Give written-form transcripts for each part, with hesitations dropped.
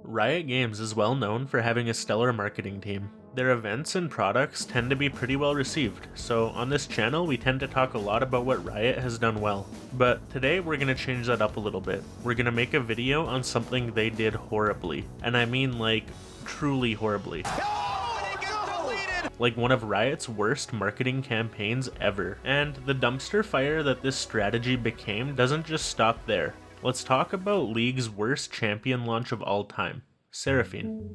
Riot Games is well known for having a stellar marketing team. Their events and products tend to be pretty well received, so on this channel we tend to talk a lot about what Riot has done well. But today we're going to change that up a little bit. We're going to make a video on something they did horribly, and I mean like truly horribly. Like one of Riot's worst marketing campaigns ever. And the dumpster fire that this strategy became doesn't just stop there. Let's talk about League's worst champion launch of all time, Seraphine.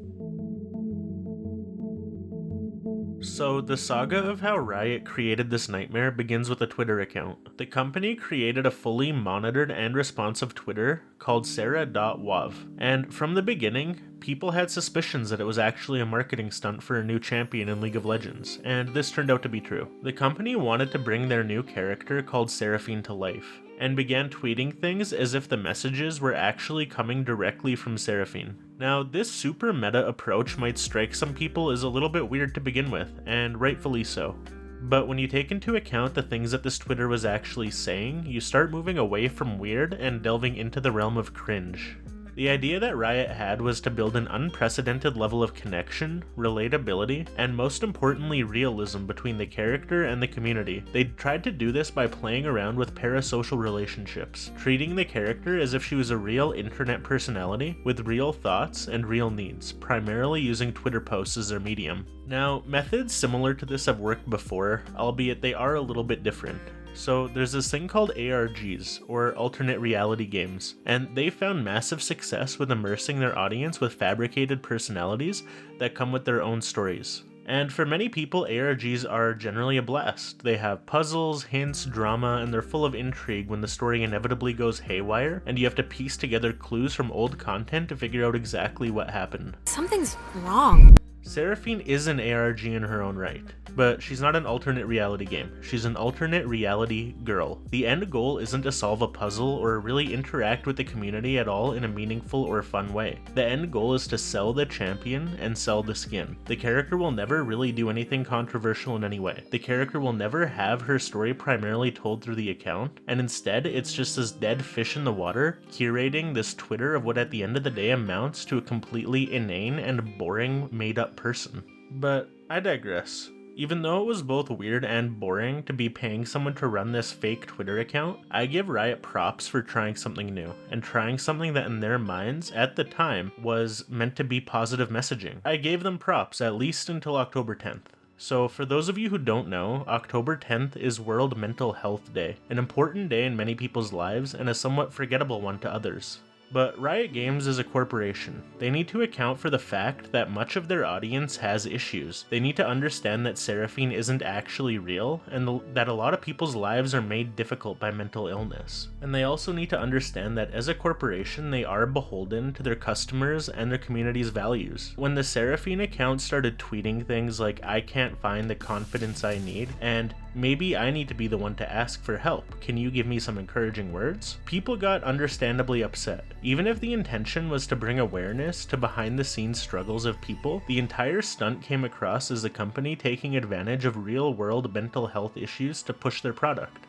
So the saga of how Riot created this nightmare begins with a Twitter account. The company created a fully monitored and responsive Twitter called Sera.wav, and from the beginning, people had suspicions that it was actually a marketing stunt for a new champion in League of Legends, and this turned out to be true. The company wanted to bring their new character called Seraphine to life, and began tweeting things as if the messages were actually coming directly from Seraphine. Now, this super meta approach might strike some people as a little bit weird to begin with, and rightfully so. But when you take into account the things that this Twitter was actually saying, you start moving away from weird and delving into the realm of cringe. The idea that Riot had was to build an unprecedented level of connection, relatability, and most importantly realism between the character and the community. They tried to do this by playing around with parasocial relationships, treating the character as if she was a real internet personality with real thoughts and real needs, primarily using Twitter posts as their medium. Now, methods similar to this have worked before, albeit they are a little bit different. So there's this thing called ARGs, or alternate reality games, and they found massive success with immersing their audience with fabricated personalities that come with their own stories. And for many people, ARGs are generally a blast. They have puzzles, hints, drama, and they're full of intrigue when the story inevitably goes haywire, and you have to piece together clues from old content to figure out exactly what happened. Something's wrong. Seraphine is an ARG in her own right, but she's not an alternate reality game. She's an alternate reality girl. The end goal isn't to solve a puzzle or really interact with the community at all in a meaningful or fun way. The end goal is to sell the champion and sell the skin. The character will never really do anything controversial in any way. The character will never have her story primarily told through the account, and instead it's just this dead fish in the water curating this Twitter of what at the end of the day amounts to a completely inane and boring made-up person. But I digress. Even though it was both weird and boring to be paying someone to run this fake Twitter account, I give Riot props for trying something new, and trying something that in their minds, at the time, was meant to be positive messaging. I gave them props, at least until October 10th. So for those of you who don't know, October 10th is World Mental Health Day, an important day in many people's lives and a somewhat forgettable one to others. But Riot Games is a corporation. They need to account for the fact that much of their audience has issues. They need to understand that Seraphine isn't actually real, and that a lot of people's lives are made difficult by mental illness. And they also need to understand that as a corporation, they are beholden to their customers and their community's values. When the Seraphine account started tweeting things like, "I can't find the confidence I need," and "maybe I need to be the one to ask for help, can you give me some encouraging words?" people got understandably upset. Even if the intention was to bring awareness to behind-the-scenes struggles of people, the entire stunt came across as the company taking advantage of real-world mental health issues to push their product.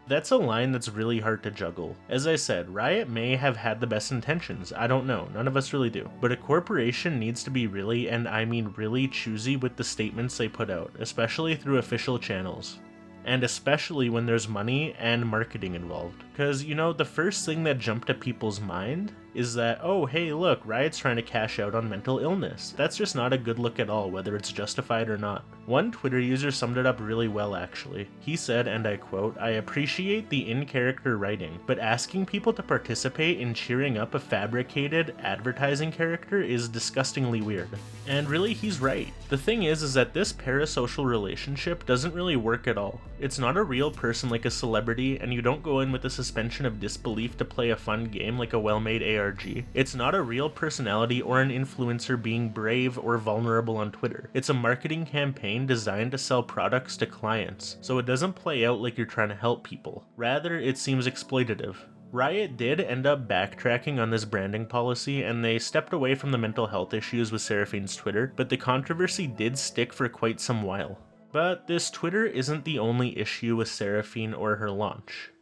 That's a line that's really hard to juggle. As I said, Riot may have had the best intentions, I don't know, none of us really do. But a corporation needs to be really, and I mean really, choosy with the statements they put out, especially through official channels. And especially when there's money and marketing involved. Because, you know, the first thing that jumped to people's mind is that, oh hey look, Riot's trying to cash out on mental illness. That's just not a good look at all, whether it's justified or not. One Twitter user summed it up really well actually. He said, and I quote, "I appreciate the in-character writing, but asking people to participate in cheering up a fabricated advertising character is disgustingly weird." And really, he's right. The thing is that this parasocial relationship doesn't really work at all. It's not a real person like a celebrity, and you don't go in with a suspension of disbelief to play a fun game like a well-made ARG. It's not a real personality or an influencer being brave or vulnerable on Twitter. It's a marketing campaign designed to sell products to clients, so it doesn't play out like you're trying to help people. Rather, it seems exploitative. Riot did end up backtracking on this branding policy, and they stepped away from the mental health issues with Seraphine's Twitter, but the controversy did stick for quite some while. But this Twitter isn't the only issue with Seraphine or her launch.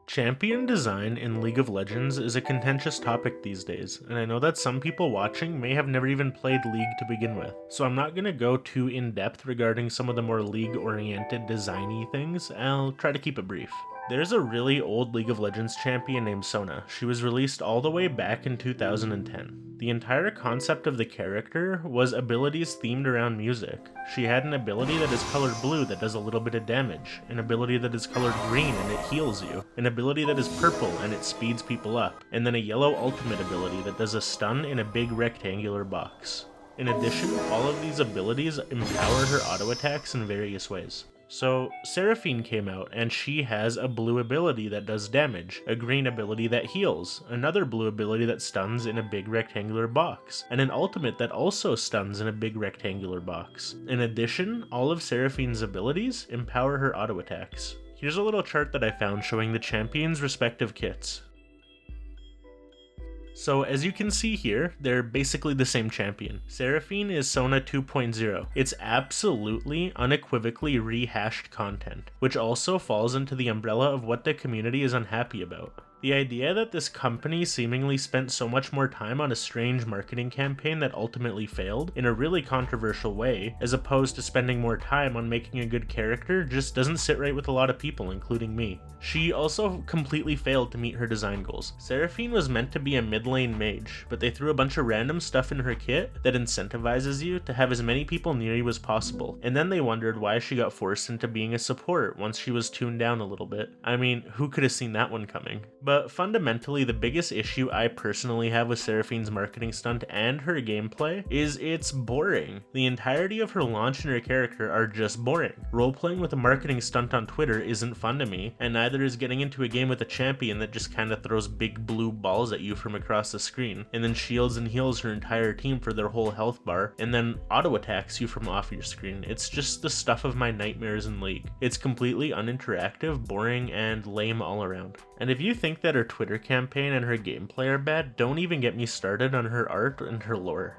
Champion design in League of Legends is a contentious topic these days, and I know that some people watching may have never even played League to begin with, so I'm not going to go too in-depth regarding some of the more League-oriented designy things. I'll try to keep it brief. There's a really old League of Legends champion named Sona. She was released all the way back in 2010. The entire concept of the character was abilities themed around music. She had an ability that is colored blue that does a little bit of damage, an ability that is colored green and it heals you, an ability that is purple and it speeds people up, and then a yellow ultimate ability that does a stun in a big rectangular box. In addition, all of these abilities empower her auto attacks in various ways. So, Seraphine came out, and she has a blue ability that does damage, a green ability that heals, another blue ability that stuns in a big rectangular box, and an ultimate that also stuns in a big rectangular box. In addition, all of Seraphine's abilities empower her auto attacks. Here's a little chart that I found showing the champions' respective kits. So as you can see here, they're basically the same champion. Seraphine is Sona 2.0. It's absolutely, unequivocally rehashed content, which also falls into the umbrella of what the community is unhappy about. The idea that this company seemingly spent so much more time on a strange marketing campaign that ultimately failed in a really controversial way, as opposed to spending more time on making a good character, just doesn't sit right with a lot of people, including me. She also completely failed to meet her design goals. Seraphine was meant to be a mid-lane mage, but they threw a bunch of random stuff in her kit that incentivizes you to have as many people near you as possible, and then they wondered why she got forced into being a support once she was tuned down a little bit. I mean, who could have seen that one coming? But fundamentally, the biggest issue I personally have with Seraphine's marketing stunt and her gameplay is it's boring. The entirety of her launch and her character are just boring. Role-playing with a marketing stunt on Twitter isn't fun to me, and neither is getting into a game with a champion that just kinda throws big blue balls at you from across the screen, and then shields and heals her entire team for their whole health bar, and then auto-attacks you from off your screen. It's just the stuff of my nightmares in League. It's completely uninteractive, boring, and lame all around. And if you think that her Twitter campaign and her gameplay are bad, don't even get me started on her art and her lore.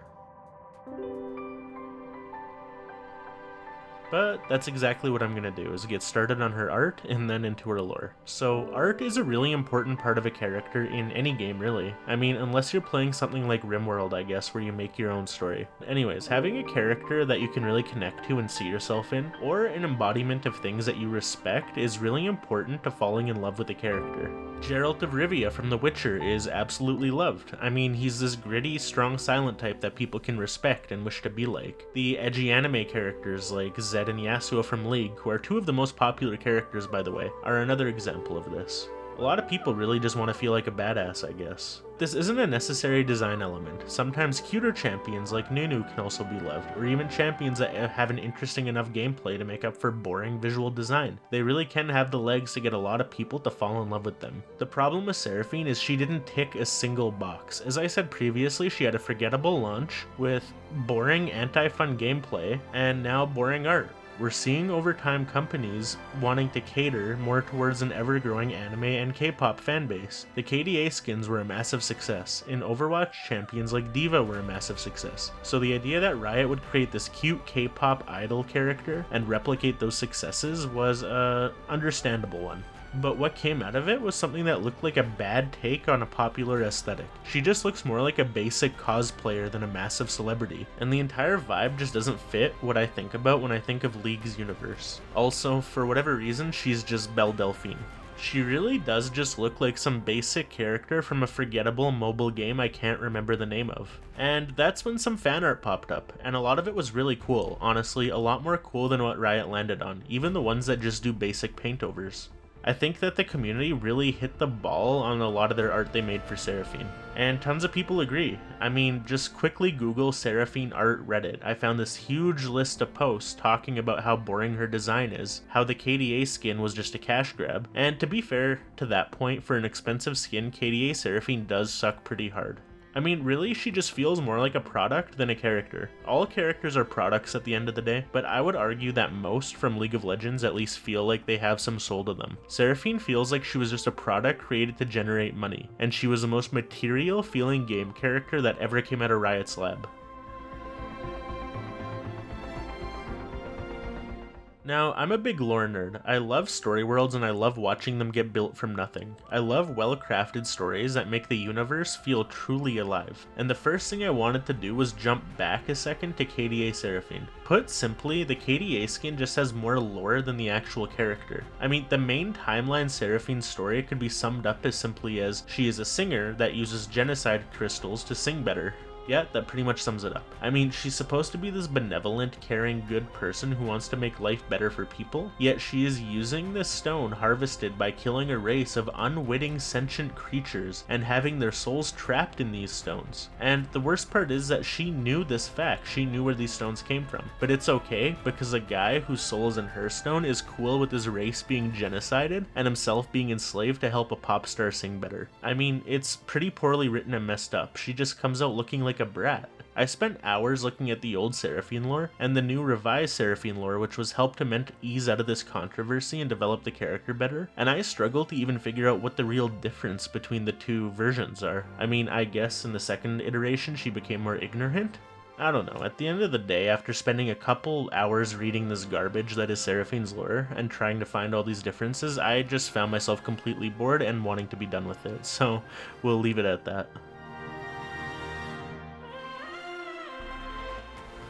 But that's exactly what I'm going to do, is get started on her art and then into her lore. So art is a really important part of a character in any game, really. I mean, unless you're playing something like RimWorld, I guess, where you make your own story. Anyways, having a character that you can really connect to and see yourself in, or an embodiment of things that you respect, is really important to falling in love with a character. Geralt of Rivia from The Witcher is absolutely loved. I mean, he's this gritty, strong silent type that people can respect and wish to be like. The edgy anime characters like Zed and Yasuo from League, who are two of the most popular characters by the way, are another example of this. A lot of people really just want to feel like a badass, I guess. This isn't a necessary design element. Sometimes cuter champions like Nunu can also be loved, or even champions that have an interesting enough gameplay to make up for boring visual design. They really can have the legs to get a lot of people to fall in love with them. The problem with Seraphine is she didn't tick a single box. As I said previously, she had a forgettable launch with boring anti-fun gameplay and now boring art. We're seeing over time companies wanting to cater more towards an ever-growing anime and K-pop fanbase. The KDA skins were a massive success. In Overwatch, champions like D.Va were a massive success. So the idea that Riot would create this cute K-pop idol character and replicate those successes was an understandable one. But what came out of it was something that looked like a bad take on a popular aesthetic. She just looks more like a basic cosplayer than a massive celebrity, and the entire vibe just doesn't fit what I think about when I think of League's universe. Also, for whatever reason, she's just Belle Delphine. She really does just look like some basic character from a forgettable mobile game I can't remember the name of. And that's when some fan art popped up, and a lot of it was really cool, honestly, a lot more cool than what Riot landed on, even the ones that just do basic paintovers. I think that the community really hit the ball on a lot of their art they made for Seraphine, and tons of people agree. I mean, just quickly Google Seraphine art Reddit. I found this huge list of posts talking about how boring her design is, how the KDA skin was just a cash grab, and to be fair to that point, for an expensive skin, KDA Seraphine does suck pretty hard. I mean, really, she just feels more like a product than a character. All characters are products at the end of the day, but I would argue that most from League of Legends at least feel like they have some soul to them. Seraphine feels like she was just a product created to generate money, and she was the most material feeling game character that ever came out of Riot's lab. Now, I'm a big lore nerd. I love story worlds and I love watching them get built from nothing. I love well-crafted stories that make the universe feel truly alive. And the first thing I wanted to do was jump back a second to KDA Seraphine. Put simply, the KDA skin just has more lore than the actual character. I mean, the main timeline Seraphine's story could be summed up as simply as she is a singer that uses genocide crystals to sing better. Yeah, that pretty much sums it up. I mean, she's supposed to be this benevolent, caring, good person who wants to make life better for people, yet she is using this stone harvested by killing a race of unwitting sentient creatures and having their souls trapped in these stones. And the worst part is that she knew this fact, she knew where these stones came from. But it's okay, because a guy whose soul is in her stone is cool with his race being genocided and himself being enslaved to help a pop star sing better. I mean, it's pretty poorly written and messed up. She just comes out looking like a brat. I spent hours looking at the old Seraphine lore and the new revised Seraphine lore, which was helped to meant ease out of this controversy and develop the character better, and I struggle to even figure out what the real difference between the two versions are. I mean, I guess in the second iteration she became more ignorant? I don't know, at the end of the day, after spending a couple hours reading this garbage that is Seraphine's lore and trying to find all these differences, I just found myself completely bored and wanting to be done with it, so we'll leave it at that.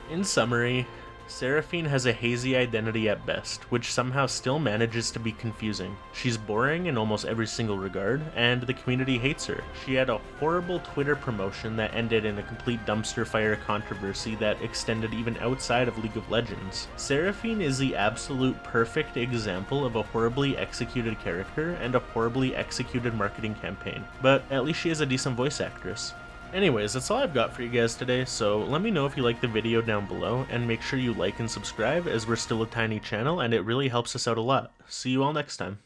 In summary, Seraphine has a hazy identity at best, which somehow still manages to be confusing. She's boring in almost every single regard, and the community hates her. She had a horrible Twitter promotion that ended in a complete dumpster fire controversy that extended even outside of League of Legends. Seraphine is the absolute perfect example of a horribly executed character and a horribly executed marketing campaign, but at least she is a decent voice actress. Anyways, that's all I've got for you guys today, so let me know if you liked the video down below, and make sure you like and subscribe as we're still a tiny channel and it really helps us out a lot. See you all next time.